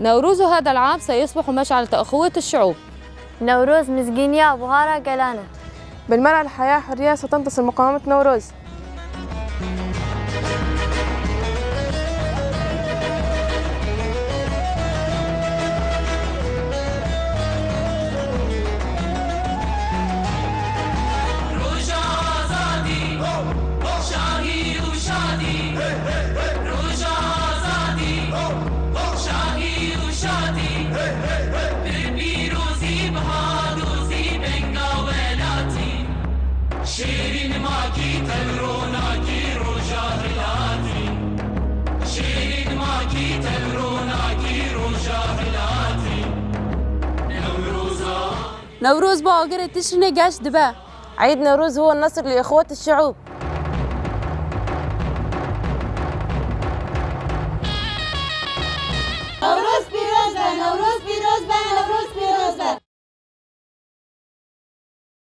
نوروز هذا العام سيصبح مشعل أخوة الشعوب. نوروز مزقينيا وبهارة قلانة. بالمرأة الحياة حرية، ستنتصر مقاومة نوروز. نوروز با آگر تشرینه گشت دبا. عيد نوروز هو النصر لإخوة الشعوب.